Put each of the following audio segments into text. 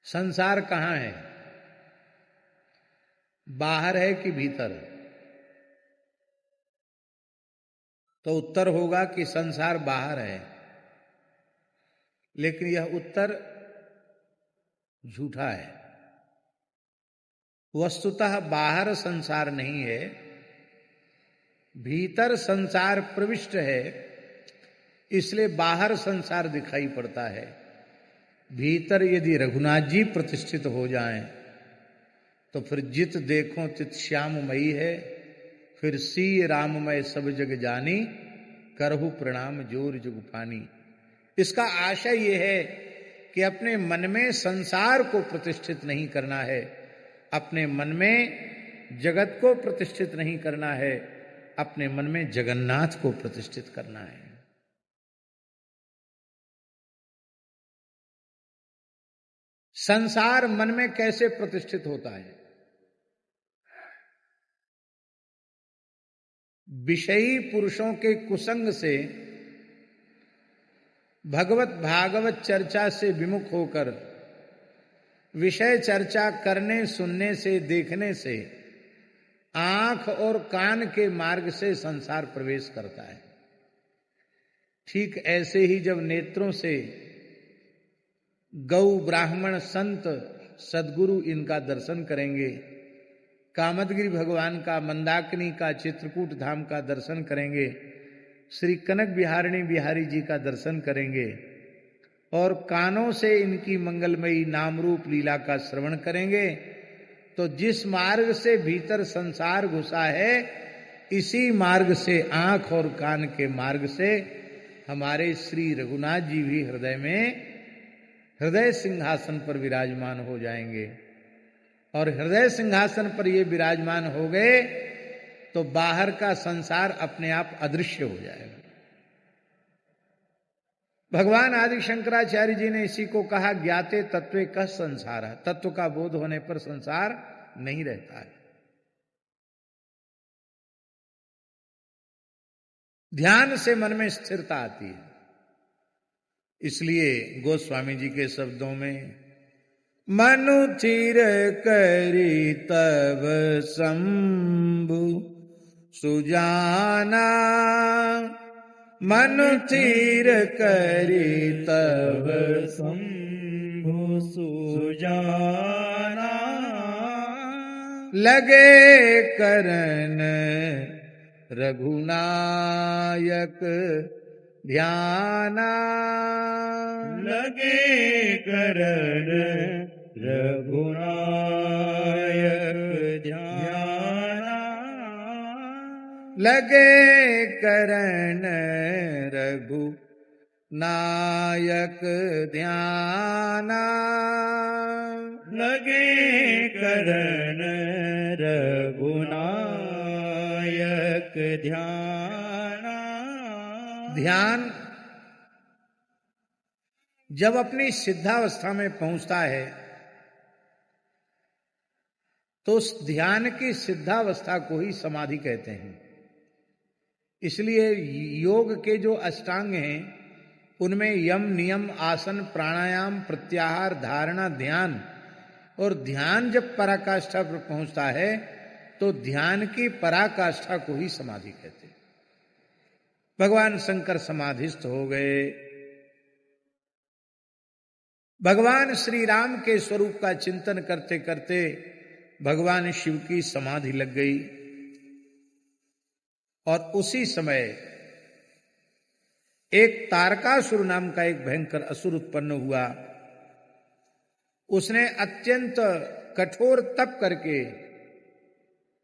संसार कहां है? बाहर है कि भीतर? तो उत्तर होगा कि संसार बाहर है, लेकिन यह उत्तर झूठा है। वस्तुतः बाहर संसार नहीं है, भीतर संसार प्रविष्ट है, इसलिए बाहर संसार दिखाई पड़ता है। भीतर यदि रघुनाथ जी प्रतिष्ठित हो जाएं तो फिर जित देखो तित श्याममयी है, फिर सी राममय सब जग जानी, करहु प्रणाम जोर जुगपानी। इसका आशय यह है कि अपने मन में संसार को प्रतिष्ठित नहीं करना है, अपने मन में जगत को प्रतिष्ठित नहीं करना है, अपने मन में जगन्नाथ को प्रतिष्ठित करना है। संसार मन में कैसे प्रतिष्ठित होता है? विषयी पुरुषों के कुसंग से, भगवत भागवत चर्चा से विमुख होकर विषय चर्चा करने, सुनने से, देखने से, आंख और कान के मार्ग से संसार प्रवेश करता है। ठीक ऐसे ही जब नेत्रों से गौ, ब्राह्मण, संत, सद्गुरु इनका दर्शन करेंगे, कामदगिरि भगवान का, मंदाकिनी का, चित्रकूट धाम का दर्शन करेंगे, श्री कनक बिहारिणी बिहारी जी का दर्शन करेंगे और कानों से इनकी मंगलमयी नाम रूप लीला का श्रवण करेंगे, तो जिस मार्ग से भीतर संसार घुसा है, इसी मार्ग से, आंख और कान के मार्ग से हमारे श्री रघुनाथ जी भी हृदय में, हृदय सिंहासन पर विराजमान हो जाएंगे। और हृदय सिंहासन पर ये विराजमान हो गए तो बाहर का संसार अपने आप अदृश्य हो जाएगा। भगवान आदि शंकराचार्य जी ने इसी को कहा, ज्ञाते तत्वे कह संसार। तत्व का बोध होने पर संसार नहीं रहता है। ध्यान से मन में स्थिरता आती है। इसलिए गोस्वामी जी के शब्दों में, मनु थिर करी तब शंभु सुजाना, मनु थिर करी तब शंभु सुजाना, लगे करन रघुनायक ध्याना, लगे करन रघुनायक ध्याना, लगे करन रघु नायक ध्याना, लगे करन रघुनायक ध्याना। ध्यान जब अपनी सिद्धावस्था में पहुंचता है तो उस ध्यान की सिद्धावस्था को ही समाधि कहते हैं। इसलिए योग के जो अष्टांग हैं उनमें यम, नियम, आसन, प्राणायाम, प्रत्याहार, धारणा, ध्यान, और ध्यान जब पराकाष्ठा पर पहुंचता है तो ध्यान की पराकाष्ठा को ही समाधि कहते हैं। भगवान शंकर समाधिस्थ हो गए। भगवान श्री राम के स्वरूप का चिंतन करते करते भगवान शिव की समाधि लग गई और उसी समय एक तारकासुर नाम का एक भयंकर असुर उत्पन्न हुआ। उसने अत्यंत कठोर तप करके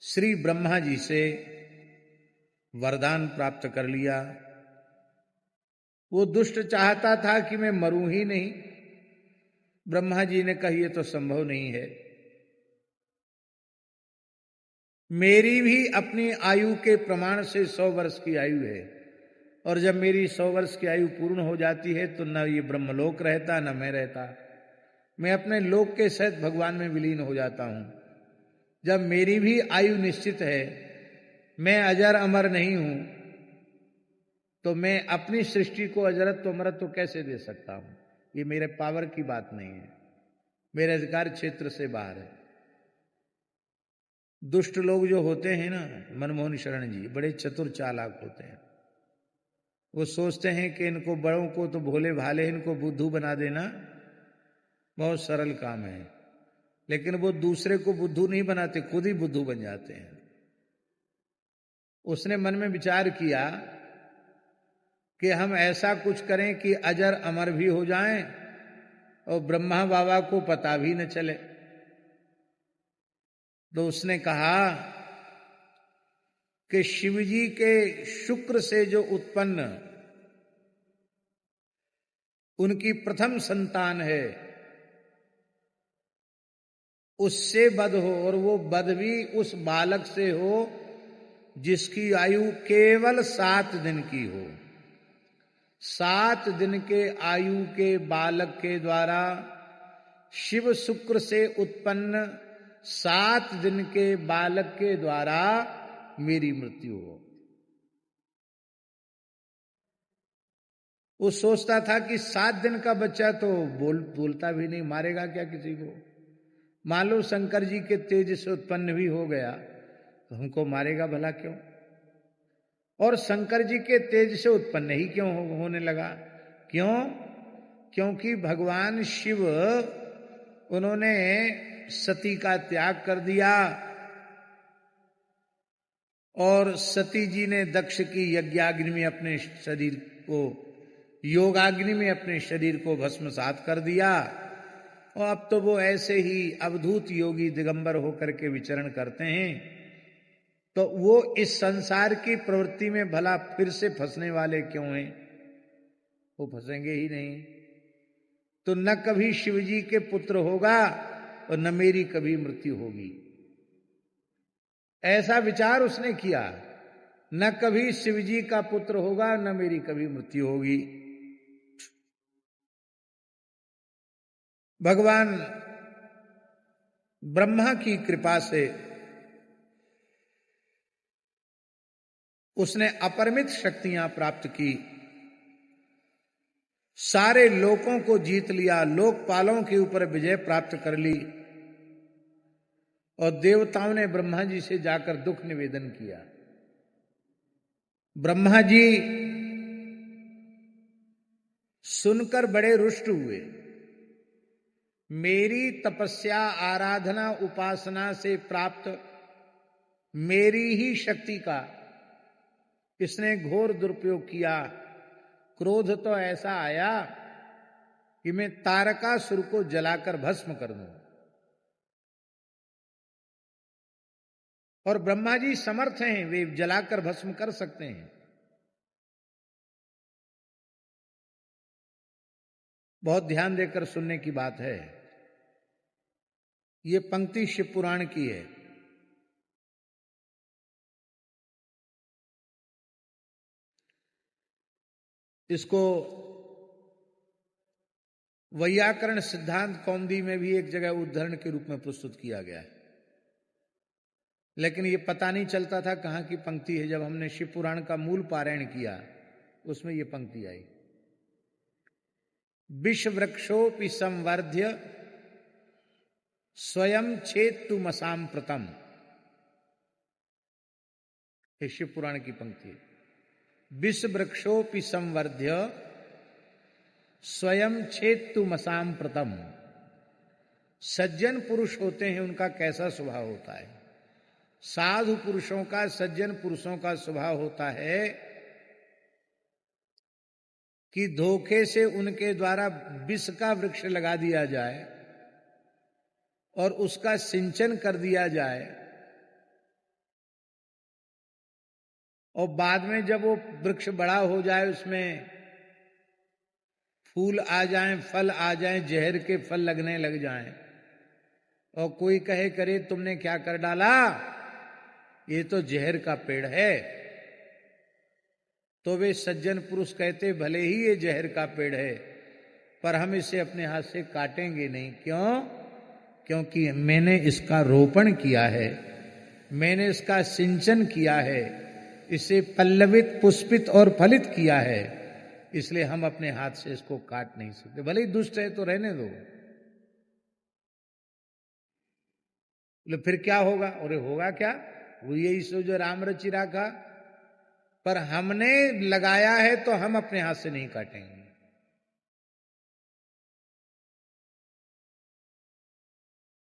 श्री ब्रह्मा जी से वरदान प्राप्त कर लिया। वो दुष्ट चाहता था कि मैं मरूं ही नहीं। ब्रह्मा जी ने कहा यह तो संभव नहीं है, मेरी भी अपनी आयु के प्रमाण से 100 वर्ष की आयु है, और जब मेरी 100 वर्ष की आयु पूर्ण हो जाती है तो न ये ब्रह्मलोक रहता न मैं रहता, मैं अपने लोक के सहित भगवान में विलीन हो जाता हूं। जब मेरी भी आयु निश्चित है, मैं अजर अमर नहीं हूं, तो मैं अपनी सृष्टि को अजरत्व अमरत्व कैसे दे सकता हूं? ये मेरे पावर की बात नहीं है। मेरे अधिकार क्षेत्र से बाहर है। दुष्ट लोग जो होते हैं ना, मनमोहन शरण जी बड़े चतुर चालाक होते हैं। वो सोचते हैं कि इनको बड़ों को तो भोले भाले, इनको बुद्धू बना देना बहुत सरल काम है, लेकिन वो दूसरे को बुद्धू नहीं बनाते, खुद ही बुद्धू बन जाते हैं। उसने मन में विचार किया कि हम ऐसा कुछ करें कि अजर अमर भी हो जाएं और ब्रह्मा बाबा को पता भी न चले। तो उसने कहा कि शिवजी के शुक्र से जो उत्पन्न उनकी प्रथम संतान है, उससे वध हो, और वो वध भी उस बालक से हो जिसकी आयु केवल 7 दिन की हो। 7 दिन के आयु के बालक के द्वारा शिव शुक्र से उत्पन्न 7 दिन के बालक के द्वारा मेरी मृत्यु हो। वो सोचता था कि 7 दिन का बच्चा तो बोलता भी नहीं, मारेगा क्या किसी को। मान लो शंकर जी के तेज से उत्पन्न भी हो गया तो हमको मारेगा भला क्यों। और शंकर जी के तेज से उत्पन्न ही क्यों होने लगा, क्यों? क्योंकि भगवान शिव उन्होंने सती का त्याग कर दिया और सती जी ने दक्ष की यज्ञाग्नि में अपने शरीर को, योगाग्नि में अपने शरीर को भस्मसात कर दिया। और अब तो वो ऐसे ही अवधूत योगी दिगंबर होकर के विचरण करते हैं। तो वो इस संसार की प्रवृत्ति में भला फिर से फंसने वाले क्यों हैं? वो फंसेंगे ही नहीं। तो न कभी शिवजी के पुत्र होगा और न मेरी कभी मृत्यु होगी, ऐसा विचार उसने किया। न कभी शिवजी का पुत्र होगा, न मेरी कभी मृत्यु होगी। भगवान ब्रह्मा की कृपा से उसने अपरिमित शक्तियां प्राप्त की, सारे लोकों को जीत लिया, लोकपालों के ऊपर विजय प्राप्त कर ली। और देवताओं ने ब्रह्मा जी से जाकर दुख निवेदन किया। ब्रह्मा जी सुनकर बड़े रुष्ट हुए। मेरी तपस्या, आराधना, उपासना से प्राप्त मेरी ही शक्ति का इसने घोर दुरुपयोग किया। क्रोध तो ऐसा आया कि मैं तारकासुर को जलाकर भस्म कर दूं। और ब्रह्मा जी समर्थ हैं, वे जलाकर भस्म कर सकते हैं। बहुत ध्यान देकर सुनने की बात है। ये पंक्ति शिव पुराण की है। इसको वैयाकरण सिद्धांत कौमुदी में भी एक जगह उद्धरण के रूप में प्रस्तुत किया गया है, लेकिन ये पता नहीं चलता था कहां की पंक्ति है। जब हमने शिव पुराण का मूल पारायण किया उसमें ये पंक्ति आई। विष वृक्षोपि संवर्ध्य स्वयं छेत्तु मसाम प्रतम, ये शिव पुराण की पंक्ति है। विष वृक्षोपि संवर्ध्य स्वयं छेत्तु मसाम प्रतम। सज्जन पुरुष होते हैं, उनका कैसा स्वभाव होता है? साधु पुरुषों का, सज्जन पुरुषों का स्वभाव होता है कि धोखे से उनके द्वारा विष का वृक्ष लगा दिया जाए और उसका सिंचन कर दिया जाए, और बाद में जब वो वृक्ष बड़ा हो जाए, उसमें फूल आ जाएं, फल आ जाएं, जहर के फल लगने लग जाएं, और कोई कहे करे तुमने क्या कर डाला, ये तो जहर का पेड़ है। तो वे सज्जन पुरुष कहते भले ही ये जहर का पेड़ है, पर हम इसे अपने हाथ से काटेंगे नहीं। क्यों? क्योंकि मैंने इसका रोपण किया है, मैंने इसका सिंचन किया है, इसे पल्लवित, पुष्पित और फलित किया है, इसलिए हम अपने हाथ से इसको काट नहीं सकते। भले ही दुष्ट है तो रहने दो। बोले फिर क्या होगा? अरे होगा क्या, वो यही सो जो राम रचि राखा, पर हमने लगाया है तो हम अपने हाथ से नहीं काटेंगे।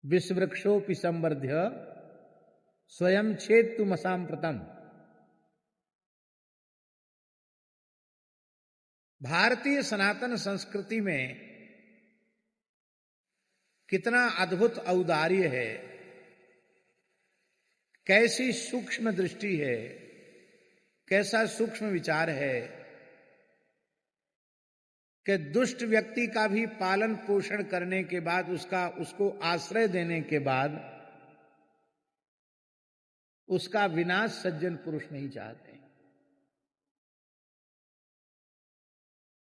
विश्ववृक्षोपि संवर्ध्य स्वयं छेत्तु मसाम्प्रतम। भारतीय सनातन संस्कृति में कितना अद्भुत औदार्य है, कैसी सूक्ष्म दृष्टि है, कैसा सूक्ष्म विचार है कि दुष्ट व्यक्ति का भी पालन पोषण करने के बाद, उसको आश्रय देने के बाद उसका विनाश सज्जन पुरुष नहीं चाहते।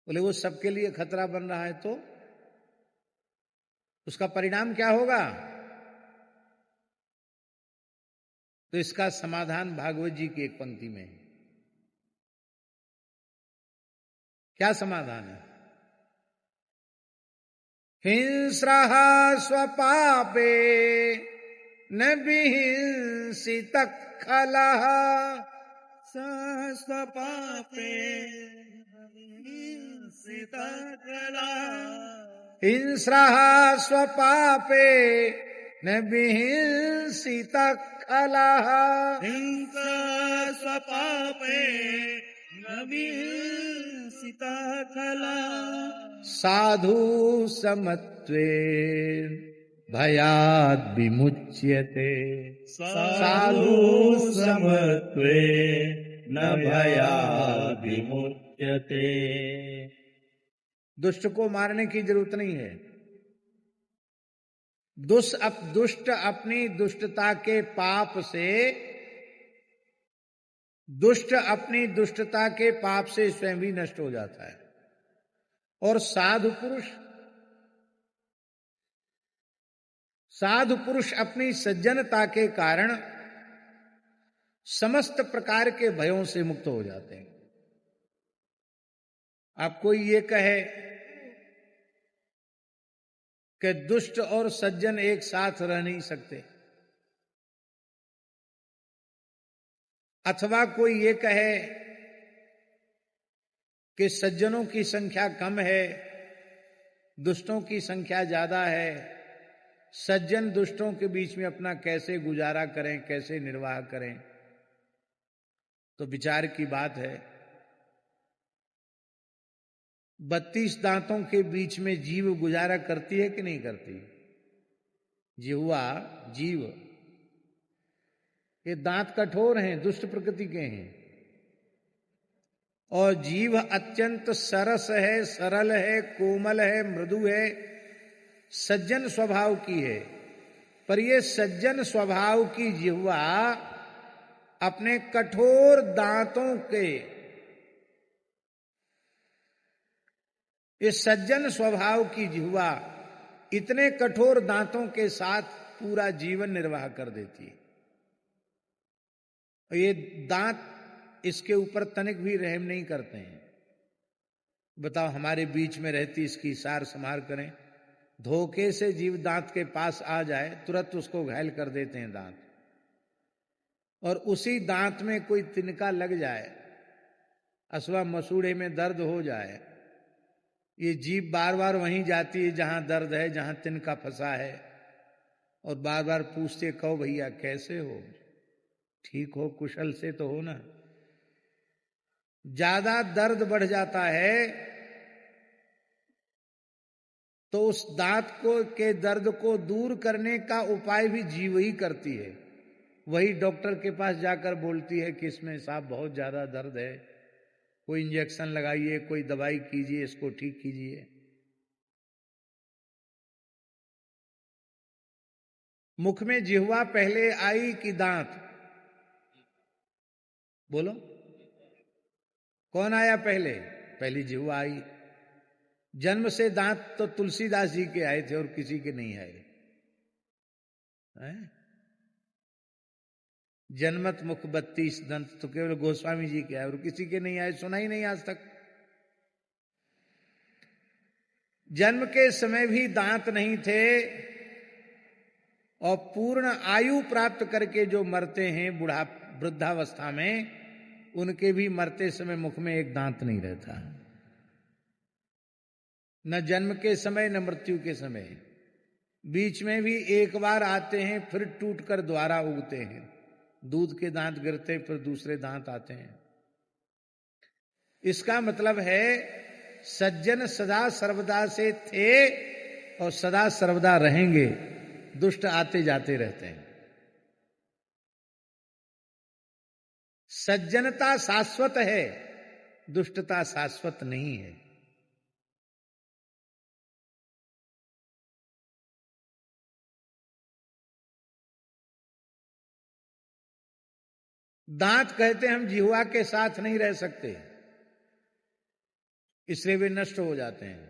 बोले वो सबके लिए खतरा बन रहा है तो उसका परिणाम क्या होगा? तो इसका समाधान भागवत जी की एक पंक्ति में है। क्या समाधान है? हिंस्रः स्वपापे न विहिंसित खलः। स्वपापे हिंस्रः स्वपापे न विहिंसित खलः। हिंसा स्वपापे न विहिंसित खला। साधु समत्वे भयाद् विमुच्यते। साधु समत्वे न भयाद् विमुच्यते। दुष्ट को मारने की जरूरत नहीं है। दुष्ट अपनी दुष्टता के पाप से, दुष्ट अपनी दुष्टता के पाप से स्वयं भी नष्ट हो जाता है। और साधु पुरुष अपनी सज्जनता के कारण समस्त प्रकार के भयों से मुक्त हो जाते हैं। आप कोई ये कहे कि दुष्ट और सज्जन एक साथ रह नहीं सकते, अथवा कोई ये कहे कि सज्जनों की संख्या कम है, दुष्टों की संख्या ज्यादा है, सज्जन दुष्टों के बीच में अपना कैसे गुजारा करें, कैसे निर्वाह करें, तो विचार की बात है। 32 दांतों के बीच में जीव गुजारा करती है कि नहीं करती? जिह्वा, जीव, ये दांत कठोर हैं, दुष्ट प्रकृति के हैं, और जीव अत्यंत सरस है, सरल है, कोमल है, मृदु है, सज्जन स्वभाव की है। पर ये सज्जन स्वभाव की जिह्वा अपने कठोर दांतों के, इस सज्जन स्वभाव की जिह्वा इतने कठोर दांतों के साथ पूरा जीवन निर्वाह कर देती है। और ये दांत इसके ऊपर तनिक भी रहम नहीं करते हैं। बताओ, हमारे बीच में रहती इसकी सार संभार करें, धोखे से जीव दांत के पास आ जाए तुरंत उसको घायल कर देते हैं दांत, और उसी दांत में कोई तिनका लग जाए अथवा मसूड़े में दर्द हो जाए, ये जीभ बार बार वहीं जाती है जहां दर्द है, जहां तिनका फंसा है, और बार बार पूछते, कहो भैया कैसे हो, ठीक हो, कुशल से तो हो ना। ज्यादा दर्द बढ़ जाता है तो उस दांत के दर्द को दूर करने का उपाय भी जीव ही करती है। वही डॉक्टर के पास जाकर बोलती है कि इसमें साहब बहुत ज्यादा दर्द है, कोई इंजेक्शन लगाइए, कोई दवाई कीजिए, इसको ठीक कीजिए। मुख में जिह्वा पहले आई कि दांत? बोलो, कौन आया पहले? पहली जिह्वा आई। जन्म से दांत तो तुलसीदास जी के आए थे और किसी के नहीं आए हैं? जन्मत मुख 32 दंत तो केवल गोस्वामी जी के आए और किसी के नहीं आए, सुना ही नहीं आज तक। जन्म के समय भी दांत नहीं थे और पूर्ण आयु प्राप्त करके जो मरते हैं वृद्धावस्था में, उनके भी मरते समय मुख में एक दांत नहीं रहता, न जन्म के समय न मृत्यु के समय। बीच में भी एक बार आते हैं, फिर टूटकर दोबारा उगते हैं। दूध के दांत गिरते, फिर दूसरे दांत आते हैं। इसका मतलब है सज्जन सदा सर्वदा से थे और सदा सर्वदा रहेंगे, दुष्ट आते जाते रहते हैं। सज्जनता शाश्वत है, दुष्टता शाश्वत नहीं है। दांत कहते हम जिह्वा के साथ नहीं रह सकते, इसलिए वे नष्ट हो जाते हैं।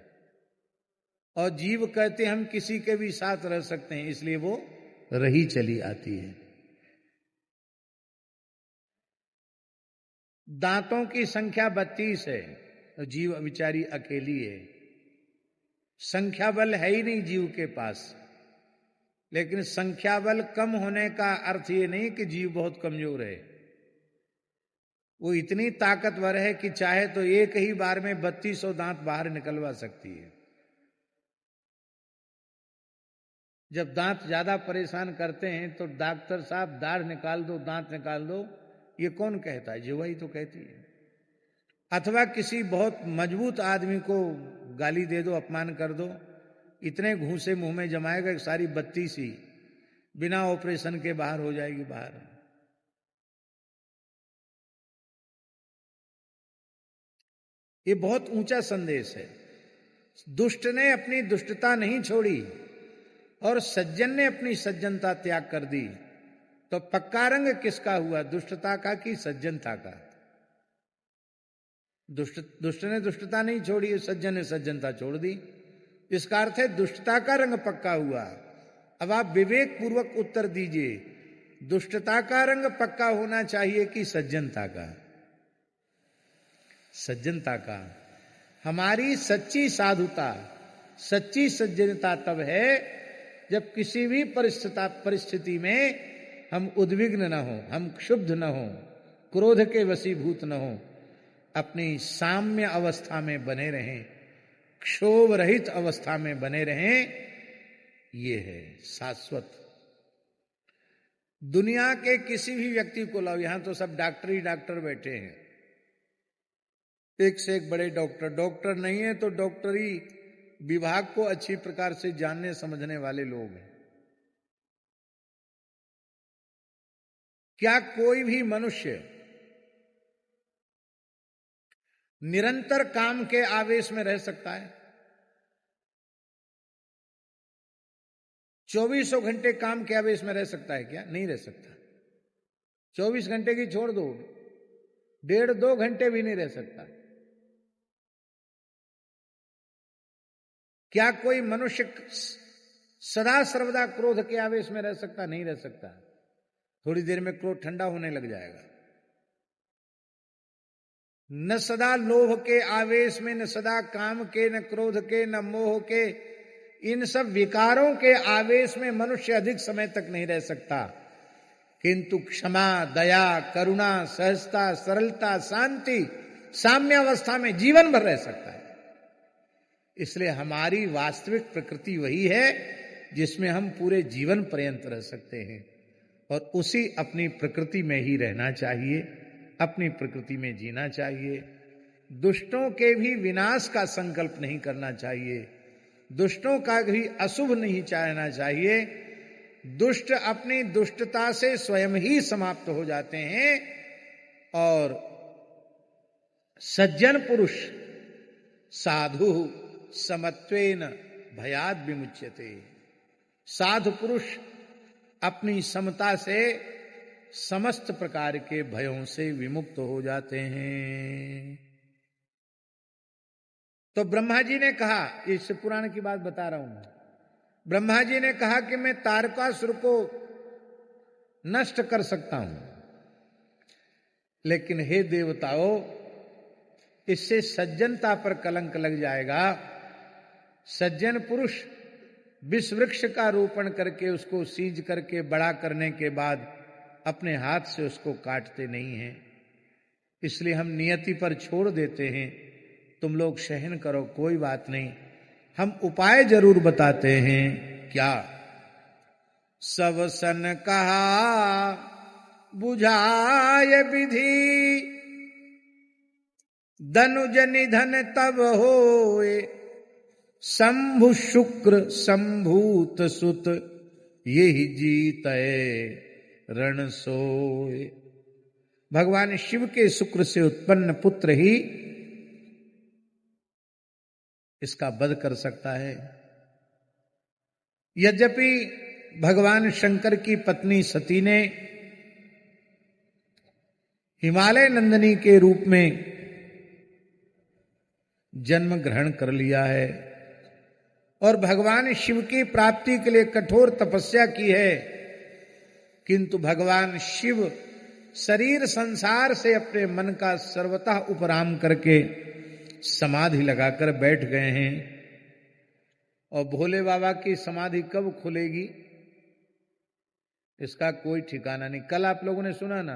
और जीव कहते हम किसी के भी साथ रह सकते हैं, इसलिए वो रही चली आती है। दांतों की संख्या 32 है, तो जीव विचारी अकेली है। संख्या बल है ही नहीं जीव के पास। लेकिन संख्या बल कम होने का अर्थ ये नहीं कि जीव बहुत कमजोर है। वो इतनी ताकतवर है कि चाहे तो एक ही बार में 3200 दांत बाहर निकलवा सकती है। जब दांत ज्यादा परेशान करते हैं तो डॉक्टर साहब दाढ़ निकाल दो, दांत निकाल दो, ये कौन कहता है? जिह्वा ही तो कहती है। अथवा किसी बहुत मजबूत आदमी को गाली दे दो, अपमान कर दो, इतने घूंसे मुंह में जमाएगा कि सारी 32 ही बिना ऑपरेशन के बाहर हो जाएगी बाहर। ये बहुत ऊंचा संदेश है। दुष्ट ने अपनी दुष्टता नहीं छोड़ी और सज्जन ने अपनी सज्जनता त्याग कर दी, तो पक्का रंग किसका हुआ? दुष्टता का कि सज्जनता का? दुष्ट ने दुष्टता नहीं छोड़ी, सज्जन ने सज्जनता छोड़ दी। इसका अर्थ है दुष्टता का रंग पक्का हुआ। अब आप विवेक पूर्वक उत्तर दीजिए, दुष्टता का रंग पक्का होना चाहिए कि सज्जनता का? सज्जनता का। हमारी सच्ची साधुता, सच्ची सज्जनता तब है जब किसी भी परिस्थिति में हम उद्विग्न न हो, हम क्षुब्ध न हो, क्रोध के वशीभूत न हो, अपनी साम्य अवस्था में बने रहें, क्षोभ रहित अवस्था में बने रहें। ये है शाश्वत। दुनिया के किसी भी व्यक्ति को लाओ, यहां तो सब डॉक्टर ही डॉक्टर बैठे हैं, एक से एक बड़े डॉक्टर। डॉक्टर नहीं है तो डॉक्टरी विभाग को अच्छी प्रकार से जानने समझने वाले लोग हैं। क्या कोई भी मनुष्य निरंतर काम के आवेश में रह सकता है? 24 घंटे काम के आवेश में रह सकता है क्या? नहीं रह सकता। 24 घंटे की छोड़ दो, 1.5-2 घंटे भी नहीं रह सकता। क्या कोई मनुष्य सदा सर्वदा क्रोध के आवेश में रह सकता? नहीं रह सकता। थोड़ी देर में क्रोध ठंडा होने लग जाएगा। न सदा लोभ के आवेश में, न सदा काम के, न क्रोध के, न मोह के, इन सब विकारों के आवेश में मनुष्य अधिक समय तक नहीं रह सकता। किंतु क्षमा, दया, करुणा, सहजता, सरलता, शांति, साम्य अवस्था में जीवन भर रह सकता है। इसलिए हमारी वास्तविक प्रकृति वही है जिसमें हम पूरे जीवन पर्यंत रह सकते हैं, और उसी अपनी प्रकृति में ही रहना चाहिए, अपनी प्रकृति में जीना चाहिए। दुष्टों के भी विनाश का संकल्प नहीं करना चाहिए, दुष्टों का भी अशुभ नहीं चाहना चाहिए। दुष्ट अपनी दुष्टता से स्वयं ही समाप्त हो जाते हैं, और सज्जन पुरुष साधु समत्वेन भयाद विमुच्यते। साधु पुरुष अपनी समता से समस्त प्रकार के भयों से विमुक्त हो जाते हैं। तो ब्रह्मा जी ने कहा, इस पुराण की बात बता रहा हूं, ब्रह्मा जी ने कहा कि मैं तारकासुर को नष्ट कर सकता हूं, लेकिन हे देवताओं, इससे सज्जनता पर कलंक लग जाएगा। सज्जन पुरुष विष वृक्ष का रोपण करके उसको सींच करके बड़ा करने के बाद अपने हाथ से उसको काटते नहीं हैं। इसलिए हम नियति पर छोड़ देते हैं, तुम लोग सहन करो कोई बात नहीं, हम उपाय जरूर बताते हैं। क्या? सब सन कहा बुझाय विधि, दनुज निधन तब होए, शंभु शुक्र संभूत सुत, यही जीतय रण सोए। भगवान शिव के शुक्र से उत्पन्न पुत्र ही इसका वध कर सकता है। यद्यपि भगवान शंकर की पत्नी सती ने हिमालय नंदिनी के रूप में जन्म ग्रहण कर लिया है और भगवान शिव की प्राप्ति के लिए कठोर तपस्या की है, किंतु भगवान शिव शरीर संसार से अपने मन का सर्वतः उपराम करके समाधि लगाकर बैठ गए हैं। और भोले बाबा की समाधि कब खुलेगी इसका कोई ठिकाना नहीं। कल आप लोगों ने सुना ना,